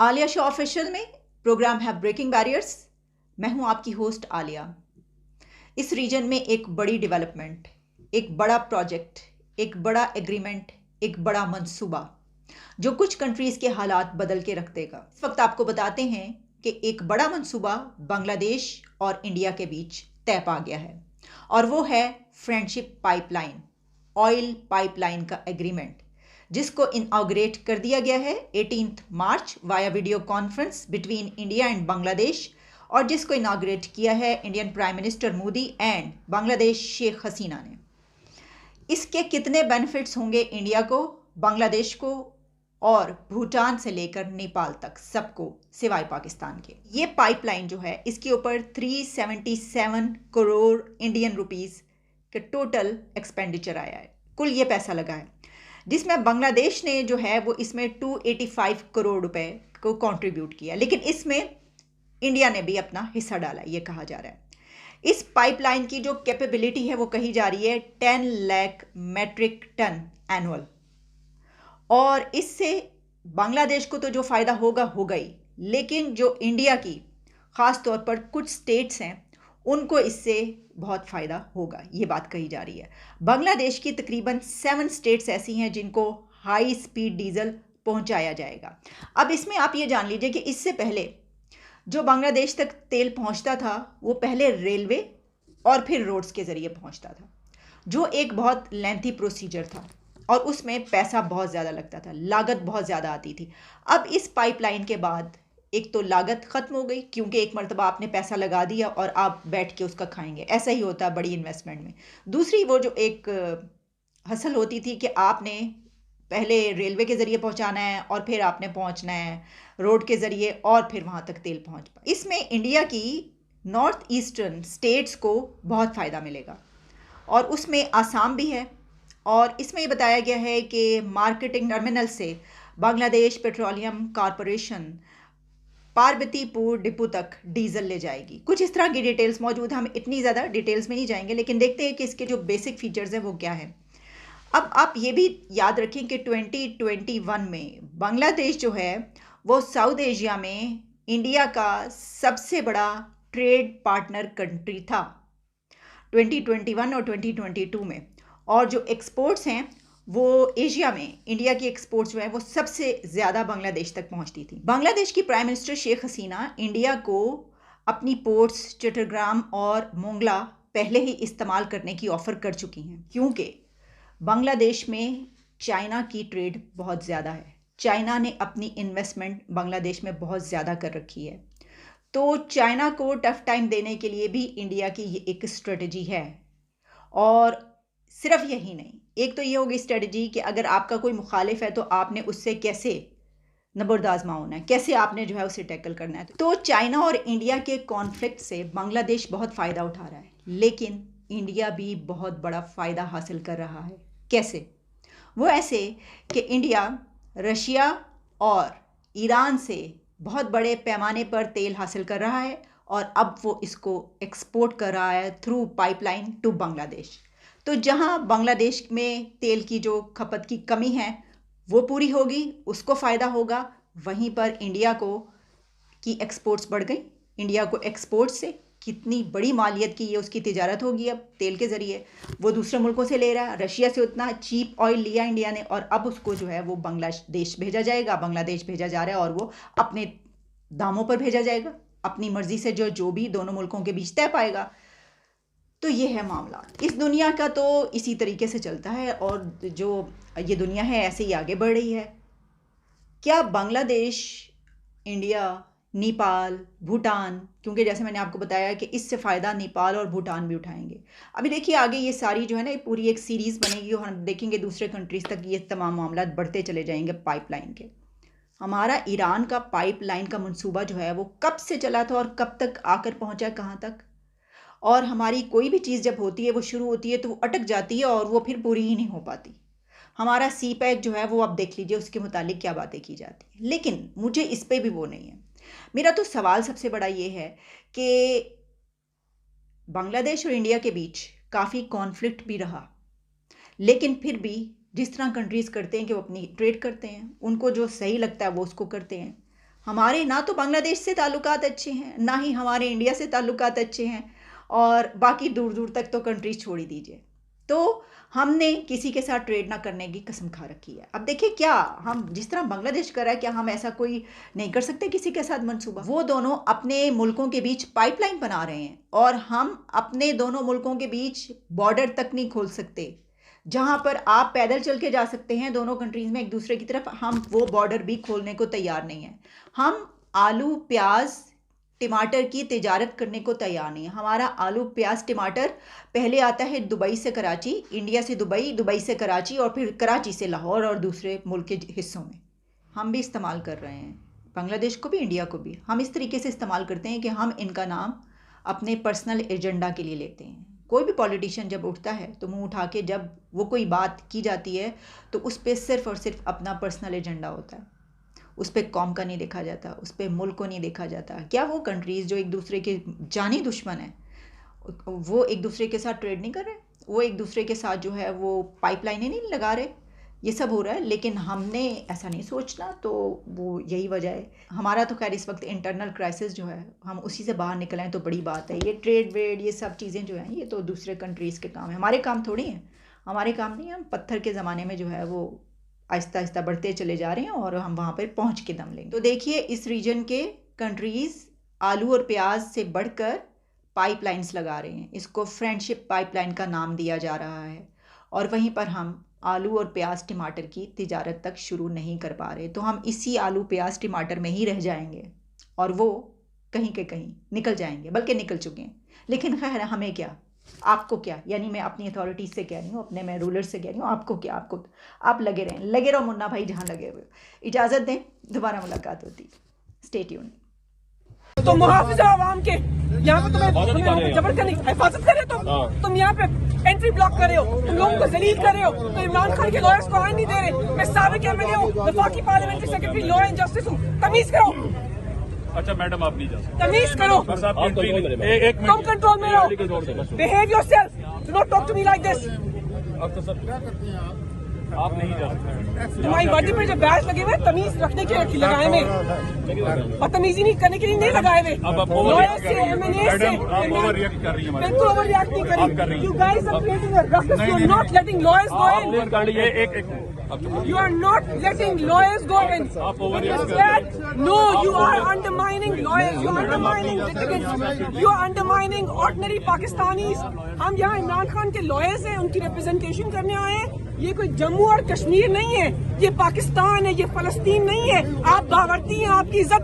Alia show official में programme है breaking barriers. मैं हूं आपकी होस्ट आलिया। इस रीजन में एक बड़ी डेवलपमेंट, एक बड़ा प्रोजेक्ट, एक बड़ा एग्रीमेंट, एक बड़ा मंसूबा जो कुछ कंट्रीज के हालात बदल के रख देगा। इस वक्त आपको बताते हैं कि एक बड़ा मंसूबा बांग्लादेश और इंडिया के बीच तय पा गया है और वो है फ्रेंडशिप पाइपलाइन, ऑयल पाइपलाइन का एग्रीमेंट, जिसको इनऑग्रेट कर दिया गया है 18 March via video conference between India and Bangladesh, और जिसको इनऑग्रेट किया है Indian prime minister Modi and Bangladesh Sheikh Hasina ने। इसके कितने बेनिफिट्स होंगे इंडिया को, बांग्लादेश को और भूटान से लेकर नेपाल तक सबको, सिवाय पाकिस्तान के। ये पाइपलाइन जो है इसके ऊपर 377 करोड़ इंडियन रुपीस के टोटल एक्सपेंडिचर आया है, कुल ये पैसा लगा है, जिसमें बांग्लादेश ने जो है वो इसमें 285 करोड़ रुपए को कंट्रीब्यूट किया, लेकिन इसमें इंडिया ने भी अपना हिस्सा डाला, ये कहा जा रहा है। इस पाइपलाइन की जो कैपेबिलिटी है वो कही जा रही है 10 लाख मेट्रिक टन एनुअल, और इससे बांग्लादेश को तो जो फ़ायदा होगा होगा ही, लेकिन जो इंडिया की ख़ास तौर पर कुछ स्टेट्स हैं उनको इससे बहुत फ़ायदा होगा, ये बात कही जा रही है। बांग्लादेश की तकरीबन 7 स्टेट्स ऐसी हैं जिनको हाई स्पीड डीजल पहुंचाया जाएगा। अब इसमें आप ये जान लीजिए कि इससे पहले जो बांग्लादेश तक तेल पहुंचता था वो पहले रेलवे और फिर रोड्स के ज़रिए पहुंचता था, जो एक बहुत लेंथी प्रोसीजर था और उसमें पैसा बहुत ज़्यादा लगता था, लागत बहुत ज़्यादा आती थी। अब इस पाइपलाइन के बाद एक तो लागत ख़त्म हो गई, क्योंकि एक मरतबा आपने पैसा लगा दिया और आप बैठ के उसका खाएंगे, ऐसा ही होता है बड़ी इन्वेस्टमेंट में। दूसरी वो जो एक हसल होती थी कि आपने पहले रेलवे के ज़रिए पहुंचाना है और फिर आपने पहुंचना है रोड के ज़रिए और फिर वहां तक तेल पहुंच पाए। इसमें इंडिया की नॉर्थ ईस्टर्न स्टेट्स को बहुत फ़ायदा मिलेगा और उसमें आसाम भी है। और इसमें ये बताया गया है कि मार्केटिंग टर्मिनल से Bangladesh petroleum corporation Parvatipur depot तक डीजल ले जाएगी। कुछ इस तरह की डिटेल्स मौजूद हैं, हम इतनी ज़्यादा डिटेल्स में नहीं जाएंगे, लेकिन देखते हैं कि इसके जो बेसिक फीचर्स हैं वो क्या है। अब आप ये भी याद रखें कि 2021 में बांग्लादेश जो है वो साउथ एशिया में इंडिया का सबसे बड़ा ट्रेड पार्टनर कंट्री था 2021 और 2022 में, और जो एक्सपोर्ट्स हैं वो एशिया में इंडिया की एक्सपोर्ट्स जो है वो सबसे ज़्यादा बांग्लादेश तक पहुंचती थी। बांग्लादेश की prime minister Sheikh Hasina India को अपनी पोर्ट्स चट्टग्राम और मोंगला पहले ही इस्तेमाल करने की ऑफ़र कर चुकी हैं, क्योंकि बांग्लादेश में चाइना की ट्रेड बहुत ज़्यादा है। चाइना ने अपनी इन्वेस्टमेंट बांग्लादेश में बहुत ज़्यादा कर रखी है, तो चाइना को टफ टाइम देने के लिए भी इंडिया की ये एक स्ट्रेटजी है। और सिर्फ यही नहीं, एक तो ये होगी स्ट्रेटजी कि अगर आपका कोई मुखालिफ है तो आपने उससे कैसे नबर्द आजमा होना है, कैसे आपने जो है उसे टैकल करना है। तो चाइना और इंडिया के कॉन्फ्लिक्ट से बांग्लादेश बहुत फ़ायदा उठा रहा है, लेकिन इंडिया भी बहुत बड़ा फ़ायदा हासिल कर रहा है। कैसे? वो ऐसे कि इंडिया रशिया और ईरान से बहुत बड़े पैमाने पर तेल हासिल कर रहा है और अब वो इसको एक्सपोर्ट कर रहा है थ्रू पाइपलाइन टू बांग्लादेश। तो जहां बांग्लादेश में तेल की जो खपत की कमी है वो पूरी होगी, उसको फ़ायदा होगा। वहीं पर इंडिया की एक्सपोर्ट्स बढ़ गई। इंडिया को एक्सपोर्ट से कितनी बड़ी मालियत की ये उसकी तिजारत होगी, अब तेल के ज़रिए वो दूसरे मुल्कों से ले रहा है। रशिया से उतना चीप ऑयल लिया इंडिया ने और अब उसको जो है वो बांग्लादेश भेजा जाएगा, बांग्लादेश भेजा जा रहा है और वो अपने दामों पर भेजा जाएगा, अपनी मर्ज़ी से जो भी दोनों मुल्कों के बीच तय पाएगा। तो ये है मामला। इस दुनिया का तो इसी तरीके से चलता है और जो ये दुनिया है ऐसे ही आगे बढ़ रही है। क्या बांग्लादेश, इंडिया, नेपाल, भूटान, क्योंकि जैसे मैंने आपको बताया कि इससे फ़ायदा नेपाल और भूटान भी उठाएंगे। अभी देखिए आगे ये सारी जो है ना ये पूरी एक सीरीज़ बनेगी और हम देखेंगे दूसरे कंट्रीज़ तक ये तमाम मामला बढ़ते चले जाएंगे पाइपलाइन के। हमारा ईरान का पाइपलाइन का मंसूबा जो है वो कब से चला था और कब तक आकर पहुंचा, कहाँ तक। और हमारी कोई भी चीज़ जब होती है वो शुरू होती है तो वो अटक जाती है और वो फिर पूरी ही नहीं हो पाती। हमारा सी पैक जो है वो आप देख लीजिए उसके मुतालिक क्या बातें की जाती हैं, लेकिन मुझे इस पे भी वो नहीं है। मेरा तो सवाल सबसे बड़ा ये है कि बांग्लादेश और इंडिया के बीच काफ़ी कॉन्फ्लिक्ट भी रहा, लेकिन फिर भी जिस तरह कंट्रीज़ करते हैं कि वो अपनी ट्रेड करते हैं, उनको जो सही लगता है वो उसको करते हैं। हमारे ना तो बांग्लादेश से ताल्लुकात अच्छे हैं, ना ही हमारे इंडिया से ताल्लुकात अच्छे हैं, और बाकी दूर दूर तक तो कंट्रीज छोड़ ही दीजिए। तो हमने किसी के साथ ट्रेड ना करने की कसम खा रखी है। अब देखिए, क्या हम जिस तरह बांग्लादेश कर रहा है, क्या हम ऐसा कोई नहीं कर सकते किसी के साथ मंसूबा? वो दोनों अपने मुल्कों के बीच पाइपलाइन बना रहे हैं, और हम अपने दोनों मुल्कों के बीच बॉर्डर तक नहीं खोल सकते। जहां पर आप पैदल चल के जा सकते हैं दोनों कंट्रीज में एक दूसरे की तरफ, हम वो बॉर्डर भी खोलने को तैयार नहीं है। हम आलू प्याज टमाटर की तिजारत करने को तैयार नहीं है। हमारा आलू प्याज टमाटर पहले आता है दुबई से कराची, इंडिया से दुबई, दुबई से कराची, और फिर कराची से लाहौर और दूसरे मुल्क के हिस्सों में हम भी इस्तेमाल कर रहे हैं। बांग्लादेश को भी, इंडिया को भी हम इस तरीके से इस्तेमाल करते हैं कि हम इनका नाम अपने पर्सनल एजेंडा के लिए लेते हैं। कोई भी पॉलिटिशियन जब उठता है तो मुंह उठा के जब वो कोई बात की जाती है तो उस पर सिर्फ और सिर्फ अपना पर्सनल एजेंडा होता है। उस पर कौम का नहीं देखा जाता, उस पर मुल्क को नहीं देखा जाता। क्या वो कंट्रीज़ जो एक दूसरे के जानी दुश्मन है, वो एक दूसरे के साथ ट्रेड नहीं कर रहे? वो एक दूसरे के साथ जो है वो पाइपलाइनें नहीं लगा रहे? ये सब हो रहा है, लेकिन हमने ऐसा नहीं सोचना। तो वो यही वजह है। हमारा तो खैर इस वक्त इंटरनल क्राइसिस जो है, हम उसी से बाहर निकल आए तो बड़ी बात है। ये ट्रेड वेड ये सब चीज़ें जो हैं, ये तो दूसरे कंट्रीज़ के काम है, हमारे काम थोड़ी हैं। हमारे काम नहीं है। हम पत्थर के ज़माने में जो है वो आहिस्ता आहिस्ता बढ़ते चले जा रहे हैं, और हम वहाँ पर पहुँच के दम लेंगे। तो देखिए, इस रीजन के कंट्रीज़ आलू और प्याज से बढ़कर पाइपलाइंस लगा रहे हैं। इसको फ्रेंडशिप पाइपलाइन का नाम दिया जा रहा है, और वहीं पर हम आलू और प्याज टमाटर की तिजारत तक शुरू नहीं कर पा रहे। तो हम इसी आलू प्याज टमाटर में ही रह जाएंगे, और वो कहीं के कहीं निकल जाएंगे, बल्कि निकल चुके हैं। लेकिन खैर, हमें क्या, आपको क्या? यानी मैं अपनी अथॉरिटीज से कह रही हूँ, अपने मैं रूलर से कह रही हूँ, आपको क्या? आप लगे रहें, लगे रहो मुन्ना भाई जहाँ लगे हुए। इजाज़त दें, दोबारा मुलाकात होती। Stay tuned. तो मुहाफिजा आवाम के यहाँ पे तुम्हें जबर करने की हिफाजत कर रहे हो। तुम यहाँ पे एंट्री ब्लॉक कर रहे हो, तुम लोगों को जलील कर रहे हो। तो इमरान खान के लॉयर्स को आने नहीं दे रहे। मैं साबिक एमएलए हूँ, वफाकी parliamentary secretary law and justice हूँ। तमीज करो। अच्छा मैडम, आप नहीं जा सकते। तमीज करो। तुम कंट्रोल में रहो। Behave yourself. Do not talk to me like this. आप नहीं जा सकते। तुम्हारी वर्दी पे जो बैच लगे हुए तमीज रखने के लिए लगाए हुए, बदतमीजी नहीं करने के लिए नहीं लगाए हुए। बिल्कुल ओवर रिएक्ट नहीं करी। You guys are creating a ruckus. You are not letting lawyers go in. You are not letting lawyers go in. No, you are undermining lawyers. You are undermining litigants. You are undermining ordinary Pakistanis. हम यहाँ इमरान खान के lawyers हैं, उनकी representation करने आए हैं। ये कोई जम्मू और कश्मीर नहीं है, ये पाकिस्तान है, ये फलस्तीन नहीं है। आप बावर्ती हैं, आपकी इज्जत